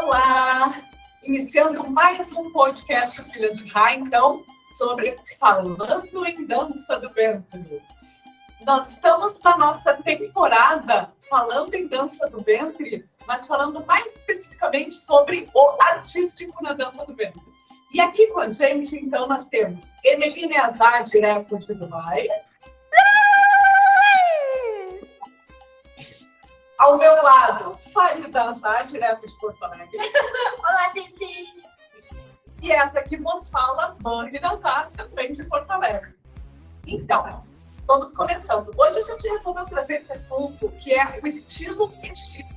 Olá! Iniciando mais um podcast Filhas de Ra, então, sobre Falando em Dança do Ventre. Nós estamos na nossa temporada Falando em Dança do Ventre, mas falando mais especificamente sobre o artístico na dança do ventre. E aqui com a gente, então, nós temos Emeline Azar, direto de Dubai. Ao meu lado, Farida Azar, direto de Porto Alegre. Olá, gente! E essa que vos fala, Farida Azar, também de Porto Alegre. Então, vamos começando. Hoje a gente resolveu trazer esse assunto, que é o estilo egípcio.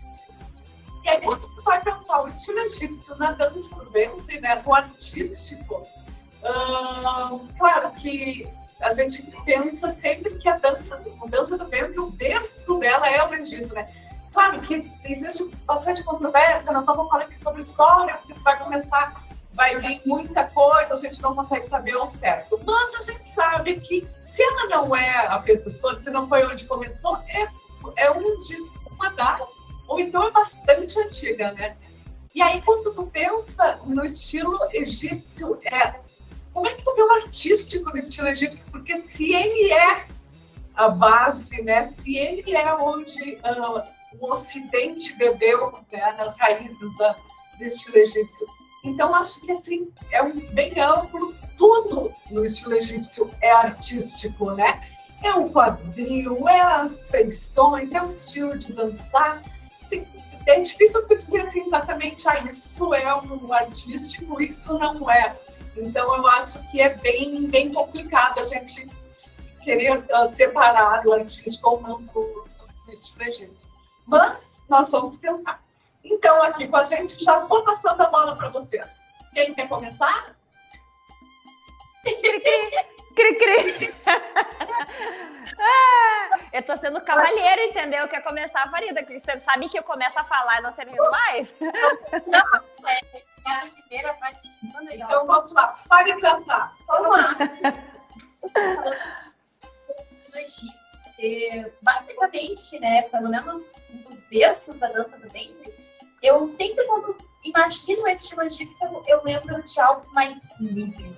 E aí, quando tu vai pensar o estilo egípcio na dança do ventre, né, no artístico, claro que a gente pensa sempre que a dança do ventre, o berço dela é o Egito, né? Claro que existe bastante controvérsia, nós não vamos falar aqui sobre história, porque vai vir muita coisa, a gente não consegue saber ao certo. Mas a gente sabe que se ela não é a precursora, se não foi onde começou, é uma das, ou então é bastante antiga, né? E aí, quando tu pensa no estilo egípcio, como é que tu vê o artístico no estilo egípcio? Porque se ele é a base, né? Se ele é onde o Ocidente bebeu, né, nas raízes do estilo egípcio. Então, acho que assim, bem amplo, tudo no estilo egípcio é artístico, né? É o quadril, é as feições, é o estilo de dançar. Assim, é difícil tu dizer assim exatamente, isso é um artístico, isso não é. Então, eu acho que é bem, bem complicado a gente querer separar o artístico ou não do estilo egípcio. Mas nós vamos tentar. Então, aqui com a gente, já vou passando a bola para vocês. Quem quer começar? Cri. Eu tô sendo cavalheira, entendeu? Quer começar, Farida? Você sabe que eu começo a falar e não termino mais? Não, é a primeira participando aí. Então, vamos lá. Farida Sá. Vamos lá. Do Egito. Basicamente, né, pelo menos dos berços da dança do ventre, eu sempre, quando imagino esse estilo egípcio, eu lembro de algo mais livre.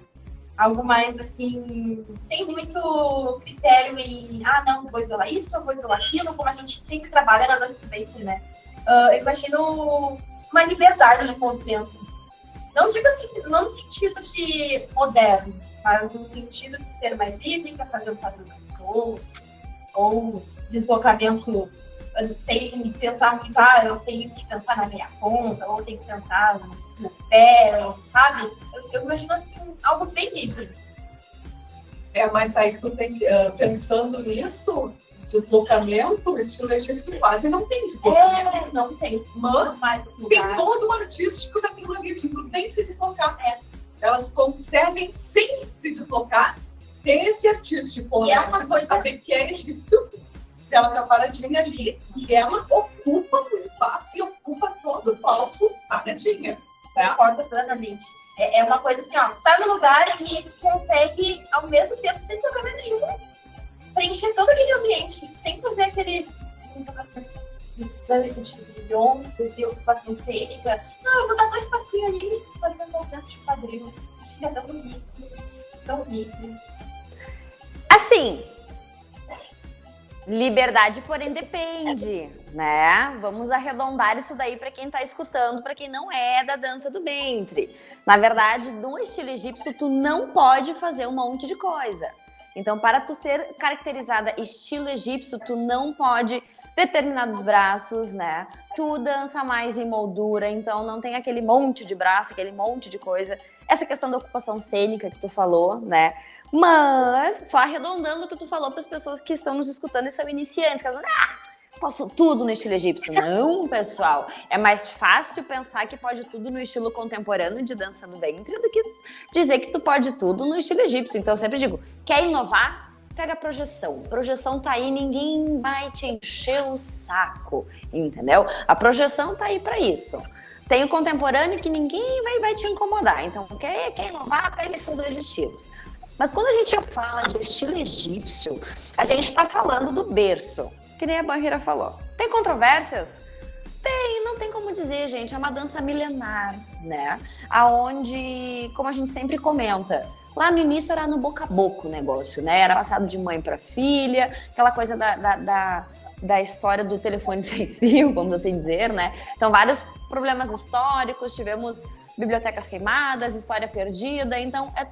Algo mais, assim, sem muito critério em, não, vou isolar isso, vou isolar aquilo, como a gente sempre trabalha na dança do ventre, né? Eu imagino uma liberdade no movimento. Não digo assim, não no sentido de moderno, mas no sentido de ser mais livre, para fazer um padrão mais solto, ou deslocamento sem pensar muito, eu tenho que pensar na meia ponta, ou tenho que pensar no pé, sabe? Eu imagino assim, algo bem livre. Mas aí tu tem, pensando nisso, deslocamento, o estilo egípcio quase não tem deslocamento. Não tem. Mas tem todo o artístico daquilo ali, de tu nem se deslocar. Elas conseguem, sem se deslocar, ter esse artístico. E é uma coisa... saber que é egípcio. Ela tá paradinha ali e ela ocupa o espaço e ocupa todo o palco paradinha. Concordo plenamente. É uma coisa assim, tá no lugar e tu consegue, ao mesmo tempo, sem deslocamento nenhum, preencher todo aquele ambiente, sem fazer aquele desvio, ocupação cênica. Não, eu vou dar 2 passinhos ali e fazer um movimento de quadril. Fica tão rico. Assim, liberdade, porém, depende, né? Vamos arredondar isso daí para quem tá escutando, para quem não é da dança do ventre. Na verdade, no estilo egípcio, tu não pode fazer um monte de coisa. Então, para tu ser caracterizada estilo egípcio, tu não pode determinados braços, né? Tu dança mais em moldura, então não tem aquele monte de braço, aquele monte de coisa. Essa questão da ocupação cênica que tu falou, né? Mas, só arredondando o que tu falou para as pessoas que estão nos escutando e são iniciantes, que elas vão, posso tudo no estilo egípcio. Não, pessoal. É mais fácil pensar que pode tudo no estilo contemporâneo de dança do ventre do que dizer que tu pode tudo no estilo egípcio. Então, eu sempre digo, quer inovar? Pega a projeção. Projeção tá aí, ninguém vai te encher o saco, entendeu? A projeção tá aí para isso. Tem o contemporâneo que ninguém vai te incomodar. Então, quer inovar, pega esses 2 estilos. Mas quando a gente fala de estilo egípcio, a gente está falando do berço, que nem a Banheira falou. Tem controvérsias? Tem, não tem como dizer dizer, gente, é uma dança milenar, né? Aonde, como a gente sempre comenta, lá no início era no boca a boca o negócio, né? Era passado de mãe para filha, aquela coisa da história do telefone sem fio, vamos assim dizer, né? Então, vários problemas históricos, tivemos bibliotecas queimadas, história perdida, então é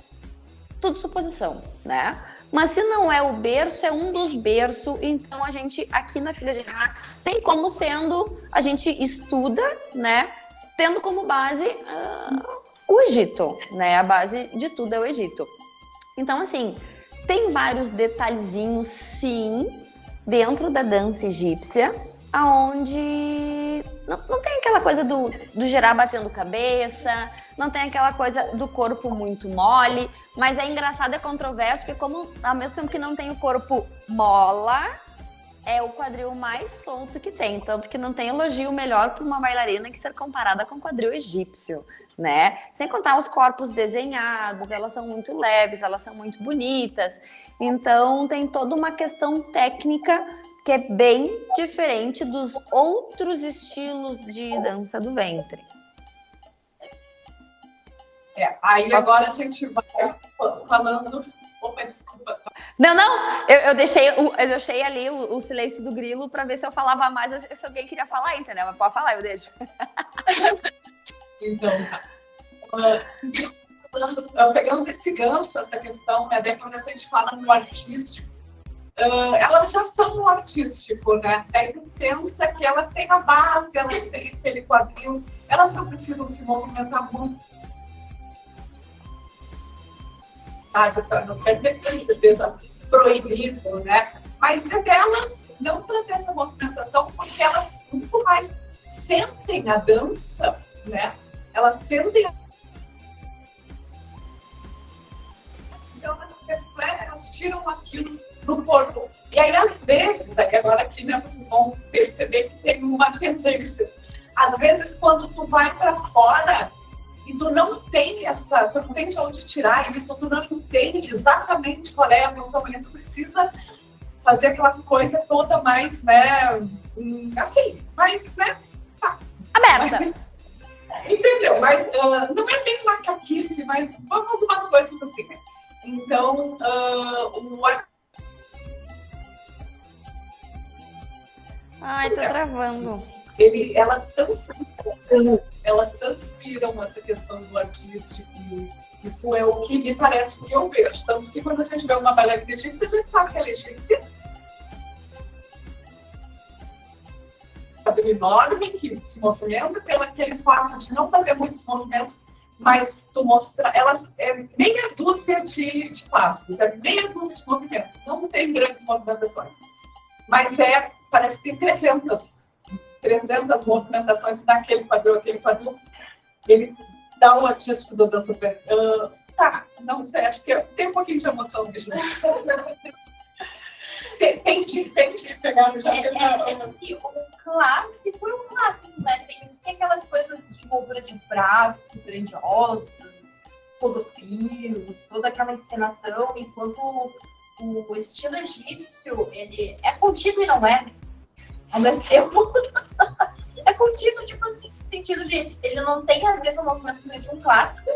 tudo suposição, né? Mas se não é o berço, é um dos berços, então a gente aqui na Filha de Rá tem como sendo, a gente estuda, né? Tendo como base o Egito, né? A base de tudo é o Egito. Então, assim, tem vários detalhezinhos, sim, dentro da dança egípcia, aonde não tem aquela coisa do girar batendo cabeça, não tem aquela coisa do corpo muito mole, mas é engraçado, é controverso, porque como ao mesmo tempo que não tem o corpo mola, é o quadril mais solto que tem, tanto que não tem elogio melhor para uma bailarina que ser comparada com o quadril egípcio, né? Sem contar os corpos desenhados, elas são muito leves, elas são muito bonitas, então tem toda uma questão técnica que é bem diferente dos outros estilos de dança do ventre. Aí agora a gente vai falando... Opa, desculpa. Não, eu deixei ali o silêncio do grilo para ver se eu falava mais, se alguém queria falar, entendeu? Mas pode falar, eu deixo. Então, pegando esse gancho, essa questão, né, daí quando a gente fala no artístico, elas já são no artístico, né? Daí tu pensa que ela tem a base, ela tem aquele quadril, elas não precisam se movimentar muito. Não quer dizer que seja proibido, né? Mas é delas não fazer essa movimentação porque elas muito mais sentem a dança, né? Elas sentem. Então, elas tiram aquilo do corpo. E aí, às vezes, agora aqui, né, vocês vão perceber que tem uma tendência. Às vezes, quando tu vai para fora e tu não tem tu não tem de onde tirar isso, tu não entende exatamente qual é a emoção, e tu precisa fazer aquela coisa toda mais, né, assim, mais, né, aberta. Entendeu? Mas não é bem macaquice, mas algumas coisas assim, né? Então, Ai, tá travando. Elas transpiram essa questão do artístico. Isso é o que me parece que eu vejo. Tanto que quando a gente vê uma bailarina egípcia, a gente sabe que ela é egípcia. Enorme que se movimenta pelo aquele fato de não fazer muitos movimentos, mas tu mostra, elas é meia dúzia de passos, é meia dúzia de movimentos, não tem grandes movimentações, mas parece que tem 300 movimentações naquele quadril, ele dá o artístico da dança. Não sei, acho que tem um pouquinho de emoção de gente. Tente pegar já. Assim, o clássico é um clássico, né? Tem aquelas coisas de moldura de braço, grandiosas, rodopios, toda aquela encenação, enquanto o estilo egípcio, ele é contido e não é. Ao mesmo tempo, é contido, tipo assim, no sentido de ele não tem as mesmas movimentações de um clássico,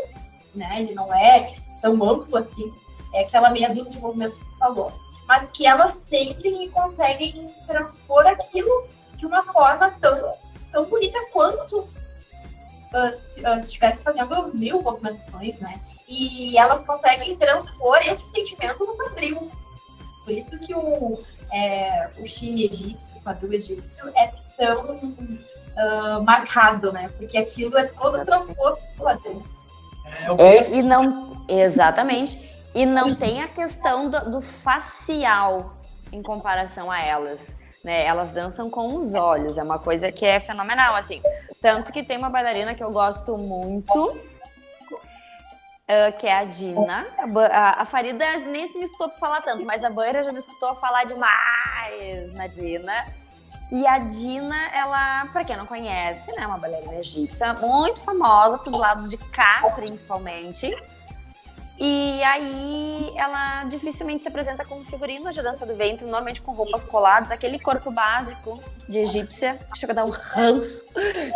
né? Ele não é tão amplo assim, é aquela meia dúzia de movimentos que tu falou. Mas que elas sempre conseguem transpor aquilo de uma forma tão bonita quanto se estivesse fazendo 1000 movimentações, né? E elas conseguem transpor esse sentimento no quadril. Por isso que o Chile egípcio, o quadril egípcio, é tão marcado, né? Porque aquilo é todo transposto no quadril. E não, exatamente. E não tem a questão do facial em comparação a elas, né? Elas dançam com os olhos, é uma coisa que é fenomenal, assim. Tanto que tem uma bailarina que eu gosto muito, que é a Dina. A Farida nem me escutou falar tanto, mas a Beira já me escutou falar demais na Dina. E a Dina, ela, pra quem não conhece, né, uma bailarina egípcia, muito famosa pros lados de cá, principalmente. E aí ela dificilmente se apresenta com figurino de dança do ventre, normalmente com roupas coladas, aquele corpo básico de egípcia, que chega a dar um ranço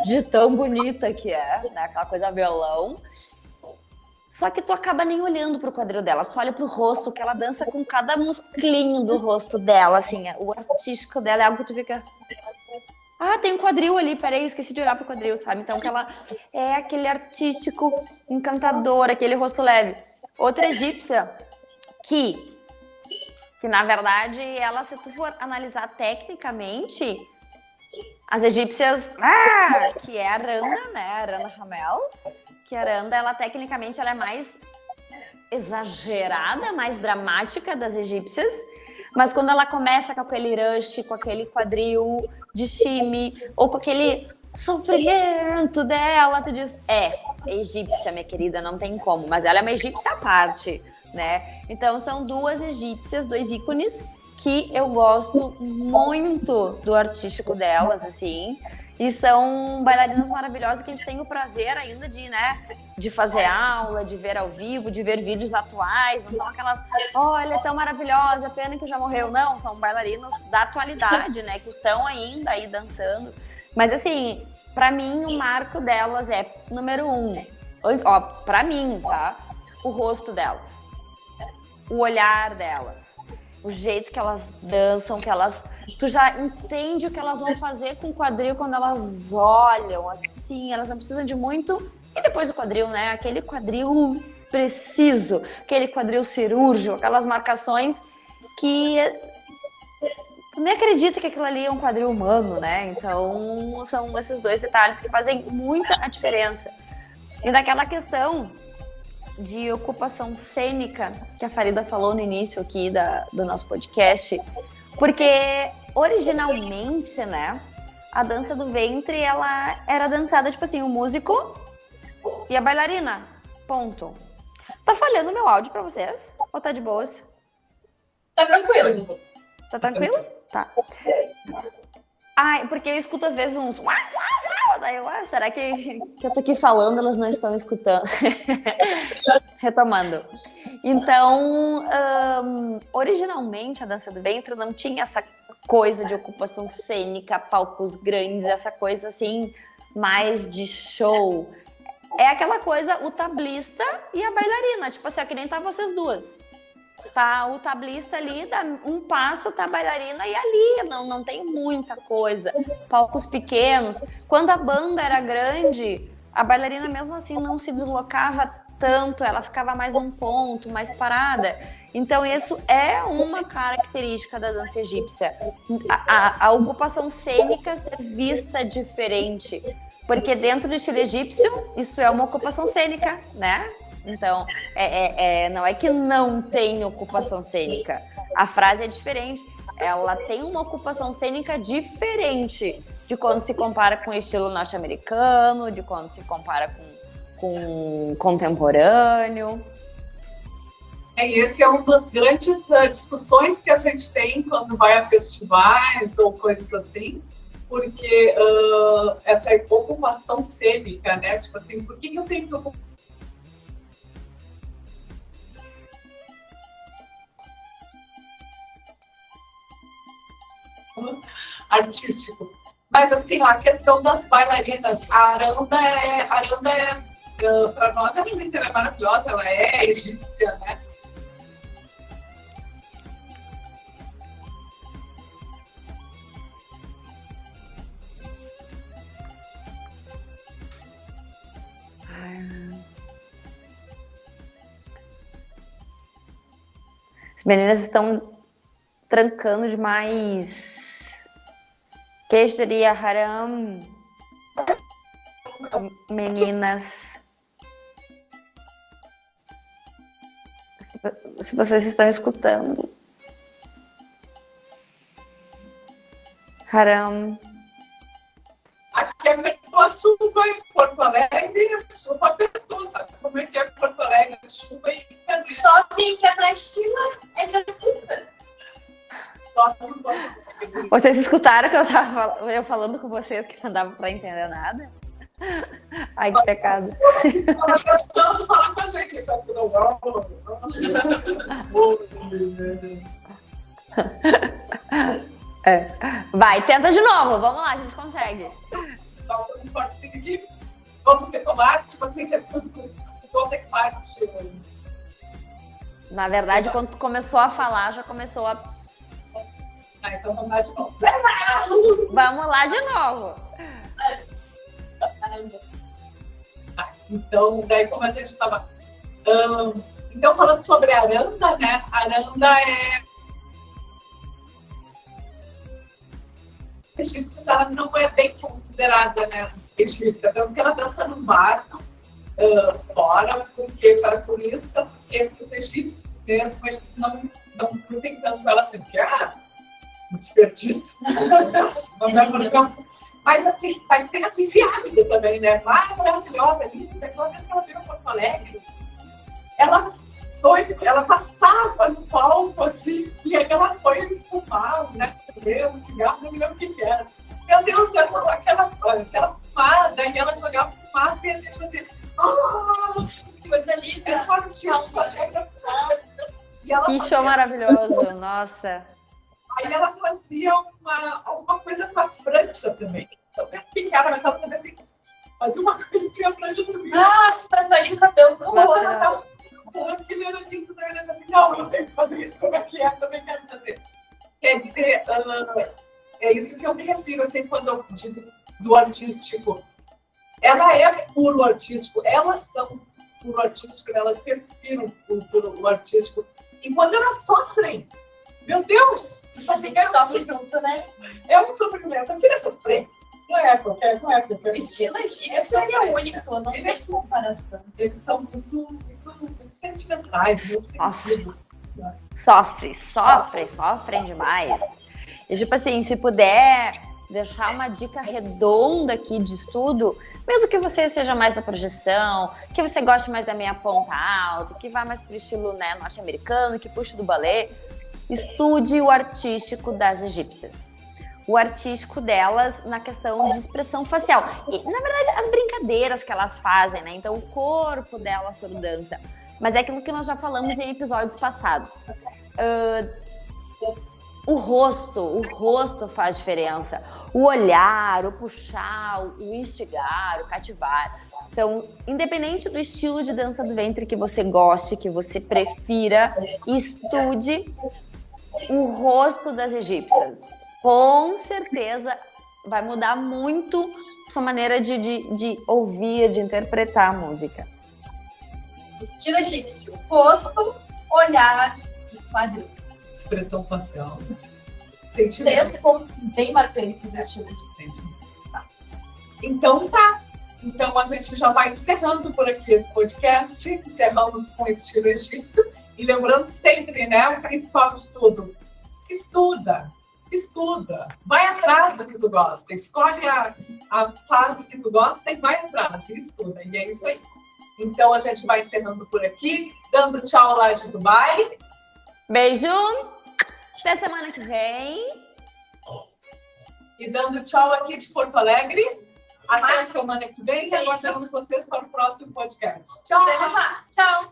de tão bonita que é, né? Aquela coisa violão. Só que tu acaba nem olhando pro quadril dela, tu só olha pro rosto, que ela dança com cada musclinho do rosto dela, assim, o artístico dela é algo que tu fica... Ah, tem um quadril ali, peraí, eu esqueci de olhar pro quadril, sabe? Então que ela é aquele artístico encantador, aquele rosto leve. Outra egípcia que na verdade, ela, se tu for analisar tecnicamente, as egípcias, que é a Randa, né? A Randa Ramel, que a Randa, ela tecnicamente ela é mais exagerada, mais dramática das egípcias, mas quando ela começa com aquele rush, com aquele quadril de shimmy, ou com aquele sofrimento dela, tu diz, egípcia, minha querida, não tem como, mas ela é uma egípcia à parte, né? Então são duas egípcias, dois ícones que eu gosto muito do artístico delas, assim, e são bailarinas maravilhosas que a gente tem o prazer ainda de, né, de fazer aula, de ver ao vivo, de ver vídeos atuais, não são aquelas, olha, tão maravilhosa, pena que já morreu, não, são bailarinas da atualidade, né, que estão ainda aí dançando, mas assim, pra mim o marco delas é, número 1, ó, pra mim, tá, o rosto delas, o olhar delas, o jeito que elas dançam, que elas... Tu já entende o que elas vão fazer com o quadril quando elas olham, assim, elas não precisam de muito. E depois o quadril, né? Aquele quadril preciso, aquele quadril cirúrgico, aquelas marcações que... Tu nem acredita que aquilo ali é um quadril humano, né? Então, são esses dois detalhes que fazem muita diferença. E daquela questão de ocupação cênica que a Farida falou no início aqui do nosso podcast, porque originalmente, né, a dança do ventre, ela era dançada, tipo assim, o músico e a bailarina, ponto. Tá falhando meu áudio pra vocês? Ou tá de boas? Tá tranquilo. Tá tranquilo? Tá. Ai, porque eu escuto às vezes uns... Daí eu, será que eu tô aqui falando, elas não estão escutando? Retomando. Então, originalmente a dança do ventre não tinha essa coisa de ocupação cênica, palcos grandes, essa coisa assim, mais de show. É aquela coisa, o tablista e a bailarina, tipo assim, que nem tá vocês duas. Tá o tablista ali, dá um passo, tá a bailarina e ali, não tem muita coisa. Palcos pequenos. Quando a banda era grande, a bailarina mesmo assim não se deslocava tanto, ela ficava mais num ponto, mais parada. Então isso é uma característica da dança egípcia. A ocupação cênica ser vista diferente. Porque dentro do estilo egípcio, isso é uma ocupação cênica, né? Então, não é que não tem ocupação cênica. A frase é diferente. Ela tem uma ocupação cênica diferente de quando se compara com o estilo norte-americano, de quando se compara com contemporâneo. Esse é uma das grandes discussões que a gente tem quando vai a festivais ou coisas assim, porque essa ocupação cênica, né? Tipo assim, por que eu tenho que ocupar artístico? Mas assim, a questão das bailarinas, a Aranda para nós ela é maravilhosa, ela é egípcia, né? As meninas estão trancando demais. Que seria haram? Meninas. Se vocês estão escutando. Haram. Aqui apertou a chuva em Porto Alegre, a chuva apertou, sabe como é que é Porto Alegre? A chuva e Shopping que é na China é de açúcar. Vocês escutaram que eu falando com vocês que não dava pra entender nada? Ai, que pecado. Ela tentando falar com a gente. Isso acho que não Vai, tenta de novo. Vamos lá, a gente consegue. Dá um fortezinho aqui. Vamos retomar, tipo assim, toda parte. Na verdade, quando tu começou a falar, já começou a... Então vamos lá de novo. Vamos lá de novo. Então, daí como a gente estava... então, falando sobre a Aranda, né? A Aranda é... egípcia, ela não é bem considerada, né, egípcia, tanto que ela dança no bar, fora, porque para turista, porque os egípcios mesmo, eles não curtem tanto ela assim, porque um desperdício, mas assim, mas tem a Vivi Ávila também, né, maravilhosa, linda, aquela vez que ela veio a Porto Alegre, ela passava no palco, assim, e aí ela foi fumar, né, um cigarro, não me lembro o que era. Meu Deus, era aquela fumada, e ela jogava fumaça, e a gente fazia, que coisa linda, era fortíssima, Que show maravilhoso, nossa. Aí ela fazia alguma coisa com a franja também. Não lembro o que era, mas ela fazia assim, fazia uma coisa assim, a franja subia. Pra sair o cabelo do Aquilo era lindo, também assim, não, eu tenho que fazer isso, como é que é, também quero fazer. Quer dizer, é isso que eu me refiro, assim, quando eu digo do artístico. Ela é puro artístico, elas são puro artístico, elas respiram puro artístico. E quando elas sofrem, meu Deus, só fica sofre junto, né? É um sofrimento, eu queria sofrer. Não é qualquer. Estilo egípcio é único, não tem comparação. Eles são muito sentimentais, muito sentidos. Sofrem demais. E tipo assim, se puder deixar uma dica redonda aqui de estudo, mesmo que você seja mais da projeção, que você goste mais da meia ponta alta, que vá mais pro estilo, né, norte-americano, que puxe do balé, estude o artístico das egípcias. O artístico delas na questão de expressão facial. E, na verdade, as brincadeiras que elas fazem, né? Então, o corpo delas todo dança. Mas é aquilo que nós já falamos em episódios passados. O rosto faz diferença. O olhar, o puxar, o instigar, o cativar. Então, independente do estilo de dança do ventre que você goste, que você prefira, estude o rosto das egípcias. Com certeza vai mudar muito sua maneira de ouvir, de interpretar a música. Estilo egípcio, rosto, olhar e quadril. Expressão facial. 13 pontos bem marcantes do estilo egípcio. Então tá. Então a gente já vai encerrando por aqui esse podcast. Encerramos com o estilo egípcio. E lembrando sempre, né, o principal de tudo. Estuda, vai atrás do que tu gosta, escolhe a fase que tu gosta e vai atrás, e estuda, e é isso aí. Então a gente vai encerrando por aqui, dando tchau lá de Dubai. Beijo, até semana que vem. E dando tchau aqui de Porto Alegre, até a semana que vem, e aguardamos vocês para o próximo podcast. Tchau! Tchau!